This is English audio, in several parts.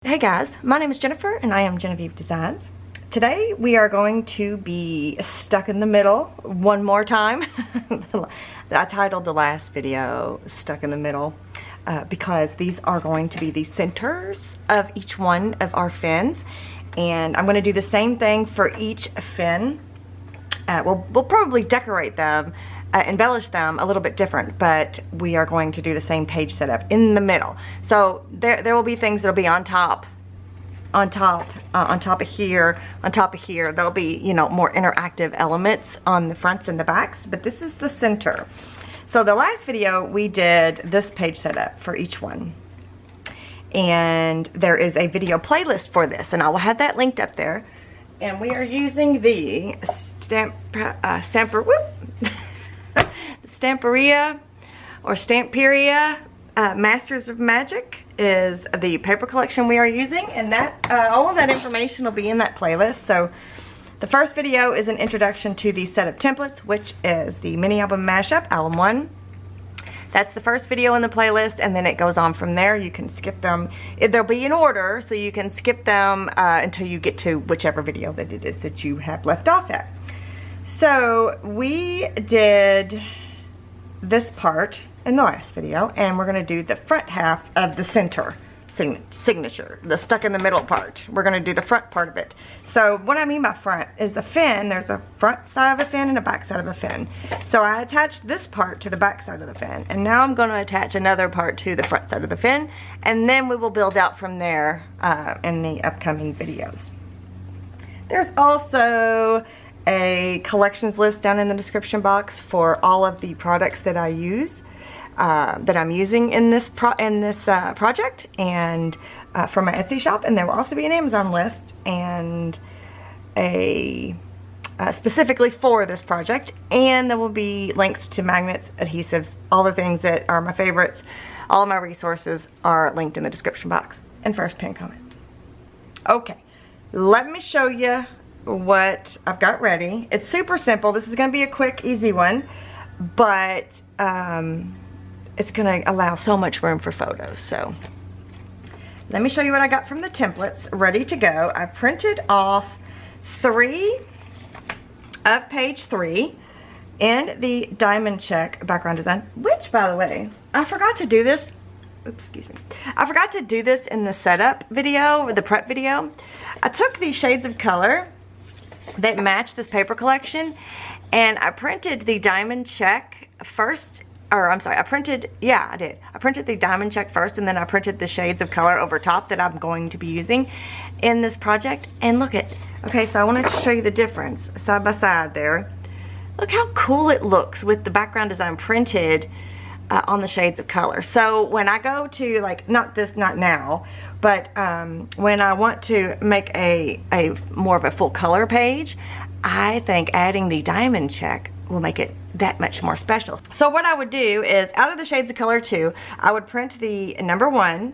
Hey guys, my name is Jennifer and I am Genevieve Designs. Today we are going to be stuck in the middle one more time. I titled the last video Stuck in the Middle because these are going to be the centers of each one of our fins, and I'm going to do the same thing for each fin. We'll probably decorate them, embellish them a little bit different, but we are going to do the same page setup in the middle. So there will be things that'll be on top of here, there'll be, you know, more interactive elements on the fronts and the backs, but this is the center. So the last video we did this page setup for each one, and there is a video playlist for this, and I will have that linked up there. And we are using the Stamperia or Stamperia Masters of Magic is the paper collection we are using, and that all of that information will be in that playlist. So the first video is an introduction to the setup templates, which is the mini album mashup, album 1. That's the first video in the playlist, and then it goes on from there. You can skip them. They'll be in order, so you can skip them until you get to whichever video that it is that you have left off at. So we did this part in the last video, and we're going to do the front half of the center signature, the stuck in the middle part. We're going to do the front part of it. So what I mean by front is the fin. There's a front side of a fin and a back side of a fin. So I attached this part to the back side of the fin, and now I'm going to attach another part to the front side of the fin, and then we will build out from there in the upcoming videos. There's also a collections list down in the description box for all of the products that I use, that I'm using in this project, and for my Etsy shop. And there will also be an Amazon list and a specifically for this project, and there will be links to magnets, adhesives, all the things that are my favorites. All of my resources are linked in the description box and first pinned comment. Okay, let me show you what I've got ready. It's super simple. This is going to be a quick, easy one, but it's going to allow so much room for photos. So let me show you what I got from the templates ready to go. I printed off 3 of page 3 in the diamond check background design, which, by the way, I forgot to do this. Oops, excuse me. I forgot to do this in the setup video, or the prep video. I took these shades of color that match this paper collection, and I printed the diamond check first, or I'm sorry, I printed the diamond check first, and then I printed the shades of color over top that I'm going to be using in this project. And look at, okay, so I wanted to show you the difference side by side there. Look how cool it looks with the background design printed on the shades of color. So when I go to, like, not now, but when I want to make a more of a full color page, I think adding the diamond check will make it that much more special. So what I would do is, out of the shades of color 2, I would print the number 1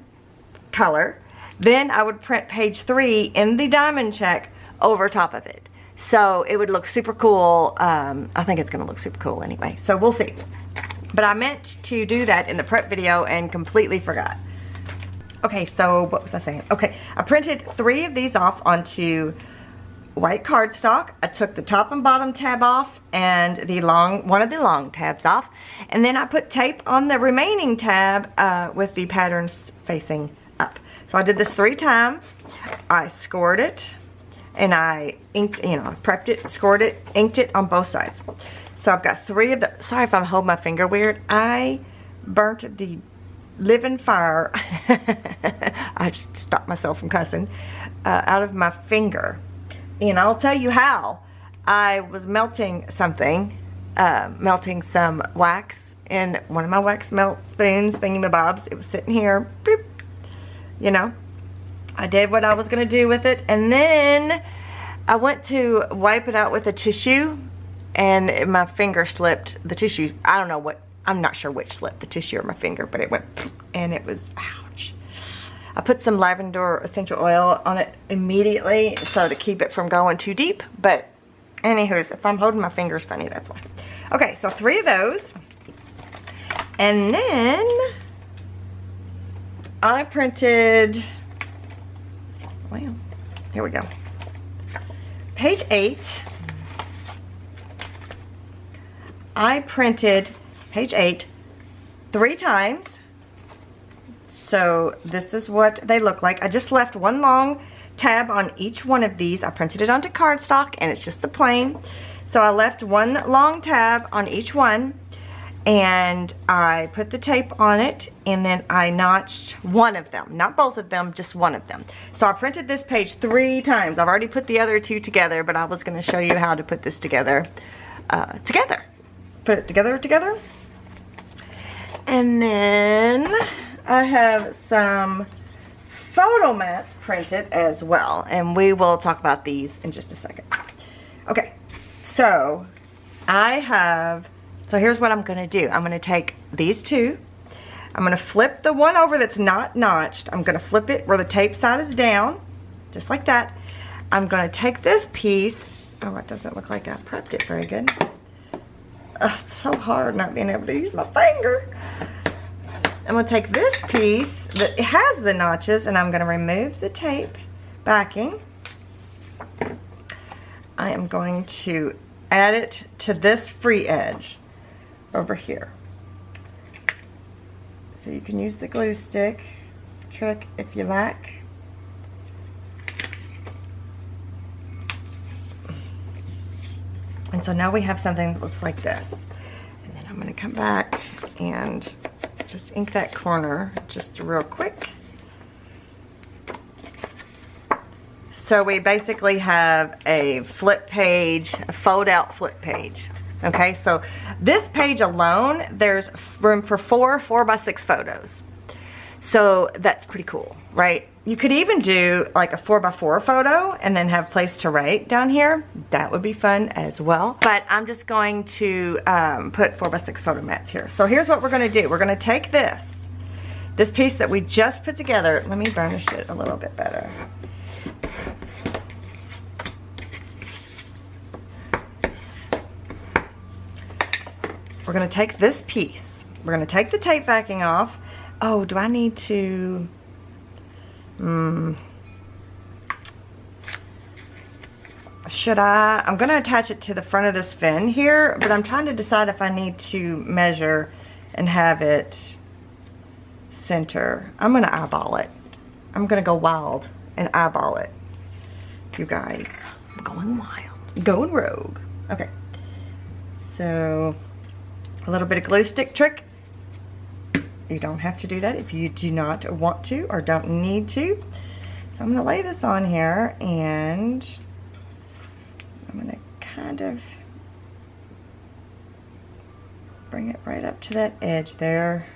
color, then I would print page 3 in the diamond check over top of it. So it would look super cool. I think it's gonna look super cool anyway, so we'll see. But I meant to do that in the prep video and completely forgot. Okay, so what was I saying? Okay, I printed 3 of these off onto white cardstock. I took the top and bottom tab off and one of the long tabs off, and then I put tape on the remaining tab with the patterns facing up. So I did this 3 times. I scored it, and I inked, prepped it, scored it, inked it on both sides. So I've got 3 of the, sorry if I'm holding my finger weird. I burnt the living fire, I just stopped myself from cussing, out of my finger. And I'll tell you how. I was melting something, melting some wax in one of my wax melt spoons, thingamabobs. It was sitting here, boop, you know. I did what I was going to do with it, and then I went to wipe it out with a tissue, and my finger slipped. The tissue, I don't know what, I'm not sure which slipped, the tissue or my finger, but it went, and it was, ouch. I put some lavender essential oil on it immediately so to keep it from going too deep, but anywho's, if I'm holding my fingers funny, that's why. Okay, so 3 of those, and then I printed Well, here we go. Page 8. I printed page 8 3 times. So this is what they look like. I just left one long tab on each one of these. I printed it onto cardstock and it's just the plain. So I left one long tab on each one and I put the tape on it and then I notched one of them. Not both of them, just one of them. So I printed this page 3 times. I've already put the other 2 together, but I was going to show you how to put this together. Put it together. And then I have some photo mats printed as well, and we will talk about these in just a second. Okay, so here's what I'm gonna do. I'm gonna take these 2. I'm gonna flip the one over that's not notched. I'm gonna flip it where the tape side is down, just like that. I'm gonna take this piece. Oh, it doesn't look like I prepped it very good. It's so hard not being able to use my finger. I'm going to take this piece that has the notches and I'm going to remove the tape backing. I am going to add it to this free edge over here. So you can use the glue stick trick if you like. And so now we have something that looks like this. And then I'm going to come back and just ink that corner just real quick. So we basically have a flip page, a fold out flip page. Okay, so this page alone, there's room for 4 4x6 photos. So that's pretty cool, right? You could even do like a 4x4 photo and then have place to write down here. That would be fun as well. But I'm just going to put 4x6 photo mats here. So here's what we're gonna do. We're gonna take this piece that we just put together. Let me burnish it a little bit better. We're gonna take this piece. We're gonna take the tape backing off. Oh, do I need to, should I? I'm going to attach it to the front of this fin here, but I'm trying to decide if I need to measure and have it center. I'm going to eyeball it. I'm going to go wild and eyeball it. You guys, I'm going wild. Going rogue. Okay. So, a little bit of glue stick trick. You don't have to do that if you do not want to or don't need to. So I'm going to lay this on here and I'm going to kind of bring it right up to that edge there.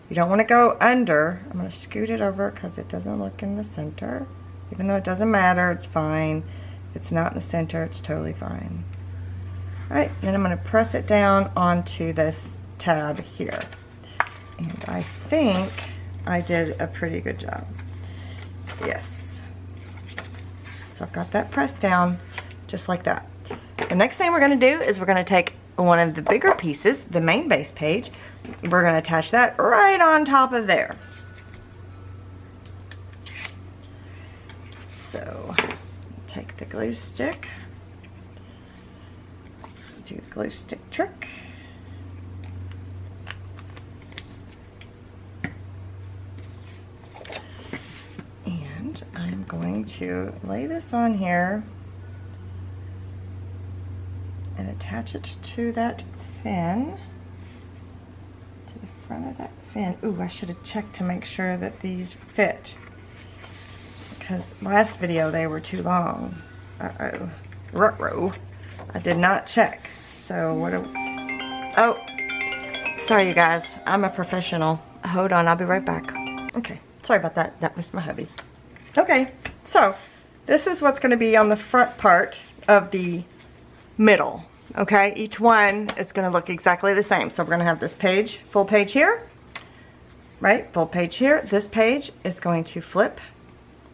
You don't want to go under. I'm going to scoot it over because it doesn't look in the center. Even though it doesn't matter, it's fine. If it's not in the center, it's totally fine. Alright, then I'm going to press it down onto this tab here. And I think I did a pretty good job. Yes. So I've got that pressed down just like that. The next thing we're going to do is we're going to take one of the bigger pieces, the main base page. We're going to attach that right on top of there. So take the glue stick. Do the glue stick trick. I'm going to lay this on here and attach it to that fin, to the front of that fin. Ooh, I should have checked to make sure that these fit, because last video they were too long. Uh-oh. Ruh-roh. I did not check. So what do oh, sorry you guys, I'm a professional. Hold on, I'll be right back. Okay, sorry about that. That was my hubby. Okay, so this is what's going to be on the front part of the middle. Okay, each one is going to look exactly the same. So we're going to have this page, full page here, right? Full page here. This page is going to flip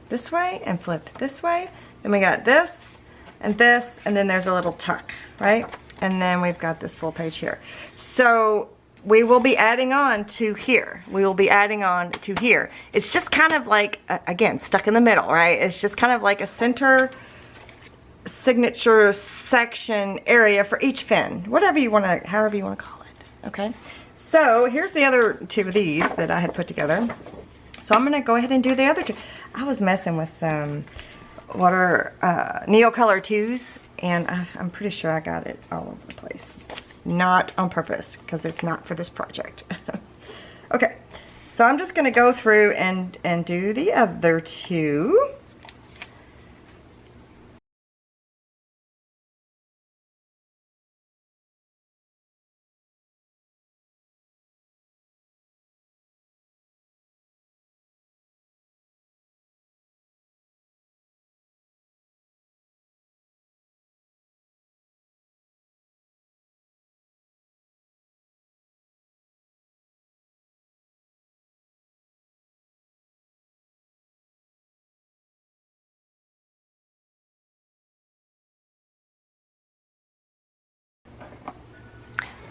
this way and flip this way. Then we got this, and then there's a little tuck, right? And then we've got this full page here. So we will be adding on to here. We will be adding on to here. It's just kind of like, again, stuck in the middle, right? It's just kind of like a center signature section area for each fin. Whatever you want to, however you want to call it, okay? So here's the other two of these that I had put together. So I'm going to go ahead and do the other two. I was messing with some Neo Color 2s, and I'm pretty sure I got it all over the place. Not on purpose, because it's not for this project. Okay, so I'm just going to go through and do the other two.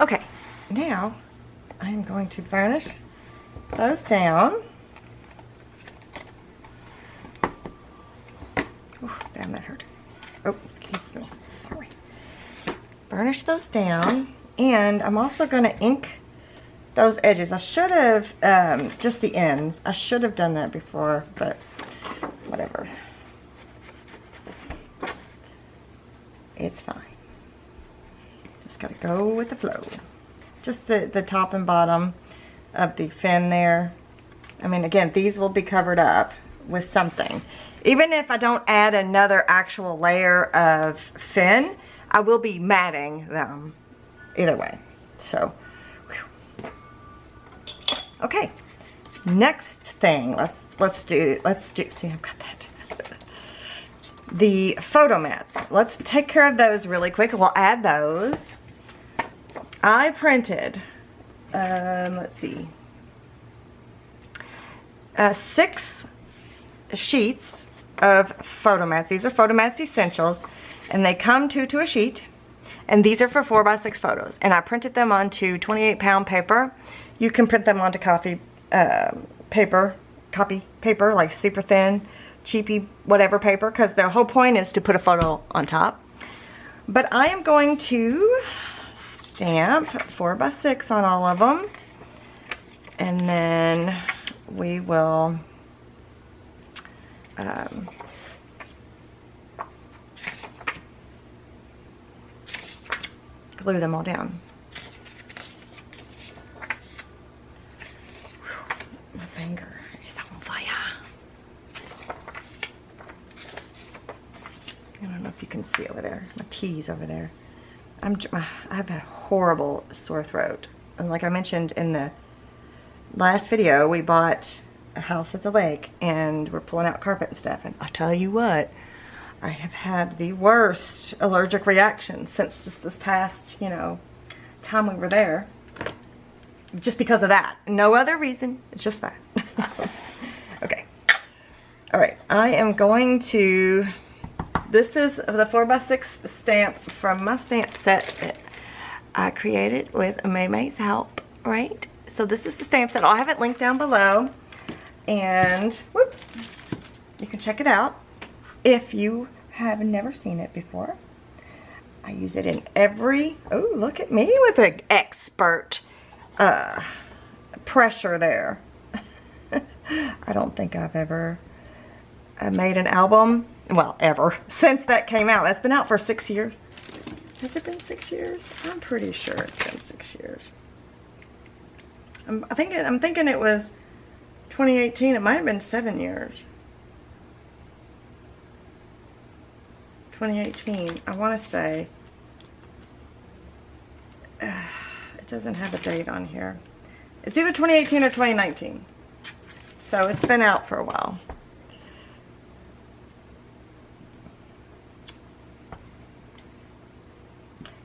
Okay, now I'm going to burnish those down. Ooh, damn, that hurt. Oh, excuse me. Sorry. Burnish those down, and I'm also going to ink those edges. I should have, just the ends. I should have done that before, but whatever. It's fine. Just gotta go with the flow. Just the top and bottom of the fin there. I mean, again, these will be covered up with something. Even if I don't add another actual layer of fin, I will be matting them either way. So, whew. Okay. Next thing, let's do. See, I've got that. The photo mats. Let's take care of those really quick. We'll add those. I printed, let's see, 6 sheets of photo mats. These are photo mats essentials, and they come two to a sheet, and these are for 4x6 photos. And I printed them onto 28-pound paper. You can print them onto copy paper, like super thin, cheapy, whatever paper, because the whole point is to put a photo on top. But I am going to stamp 4x6 on all of them, and then we will glue them all down. Whew, my finger is on fire. I don't know if you can see over there. My T's over there. I have a horrible sore throat. And like I mentioned in the last video, we bought a house at the lake and we're pulling out carpet and stuff. And I tell you what, I have had the worst allergic reaction since just this past, time we were there. Just because of that. No other reason. It's just that. Okay. All right. I am going to... This is the 4x6 stamp from my stamp set that I created with May's help, right? So this is the stamp set. I'll have it linked down below. And whoop, you can check it out if you have never seen it before. I use it in every... Oh, look at me with an expert pressure there. I don't think I've ever made an album. Well, ever. Since that came out. That's been out for 6 years. Has it been 6 years? I'm pretty sure it's been 6 years. I'm thinking it was 2018. It might have been 7 years. 2018. I want to say. It doesn't have a date on here. It's either 2018 or 2019. So it's been out for a while.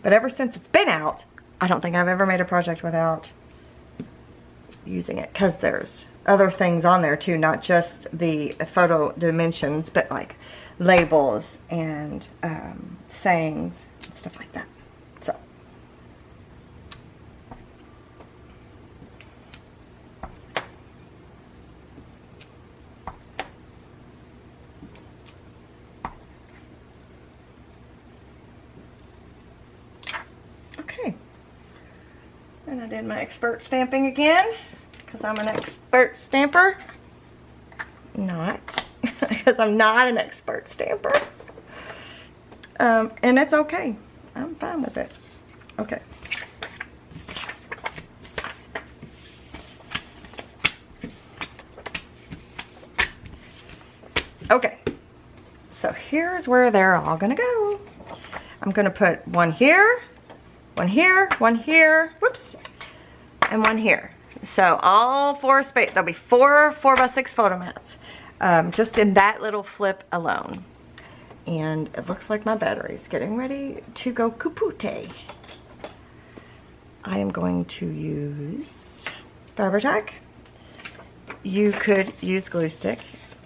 But ever since it's been out, I don't think I've ever made a project without using it, because there's other things on there too, not just the photo dimensions, but like labels and sayings and stuff like that. So I did my expert stamping again because I'm an expert stamper. Not, because I'm not an expert stamper. And it's okay. I'm fine with it. Okay. Okay. So here's where they're all gonna go. I'm gonna put one here, one here, one here, whoops, and one here. So all four space, there'll be four 4x6 photo mats, just in that little flip alone. And it looks like my battery's getting ready to go kaput. I am going to use Fabri-Tac. You could use glue stick.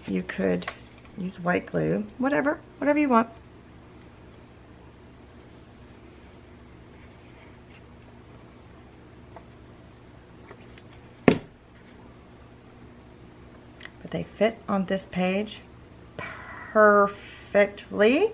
You could use white glue, whatever you want. But they fit on this page perfectly.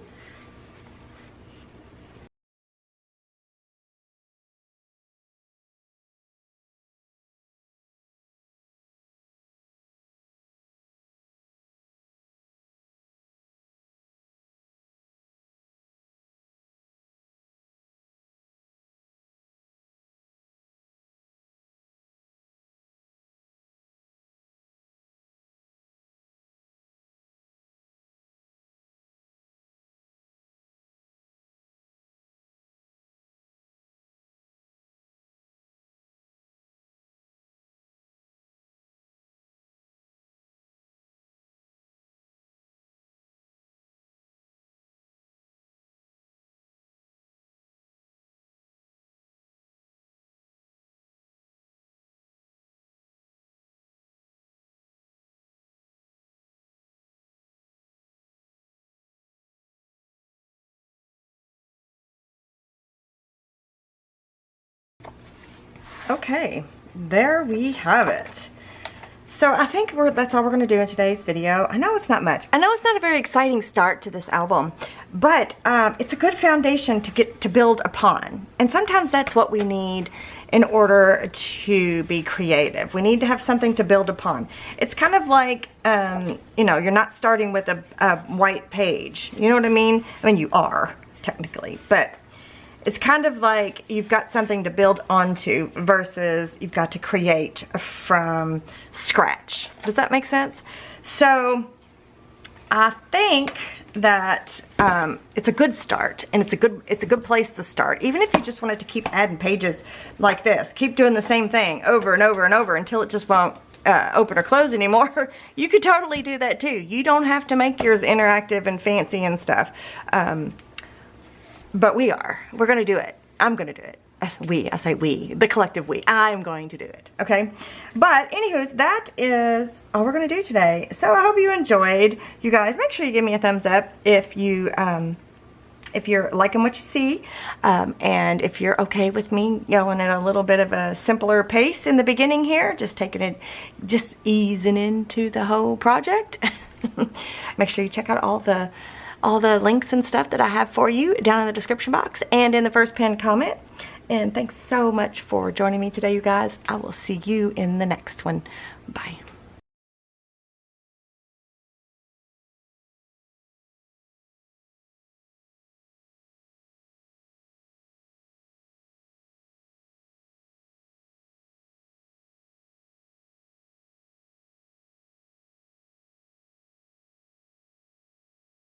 Okay, there we have it. So I think that's all we're going to do in today's video. I know it's not much. I know it's not a very exciting start to this album, but it's a good foundation to build upon. And sometimes that's what we need in order to be creative. We need to have something to build upon. It's kind of like, you know, you're not starting with a white page. You know what I mean? I mean, you are, technically, but it's kind of like you've got something to build onto versus you've got to create from scratch. Does that make sense? So I think that it's a good start, and it's a good place to start. Even if you just wanted to keep adding pages like this, keep doing the same thing over and over and over until it just won't open or close anymore, you could totally do that too. You don't have to make yours interactive and fancy and stuff. But we're gonna do it. I'm gonna do it. I say we, the collective we. I'm going to do it, okay? But anywho's, that is all we're gonna do today. So I hope you enjoyed. You guys, make sure you give me a thumbs up if you're liking what you see, and if you're okay with me going at a little bit of a simpler pace in the beginning here, just easing into the whole project. Make sure you check out all the links and stuff that I have for you down in the description box and in the first pinned comment. And thanks so much for joining me today, you guys. I will see you in the next one. Bye.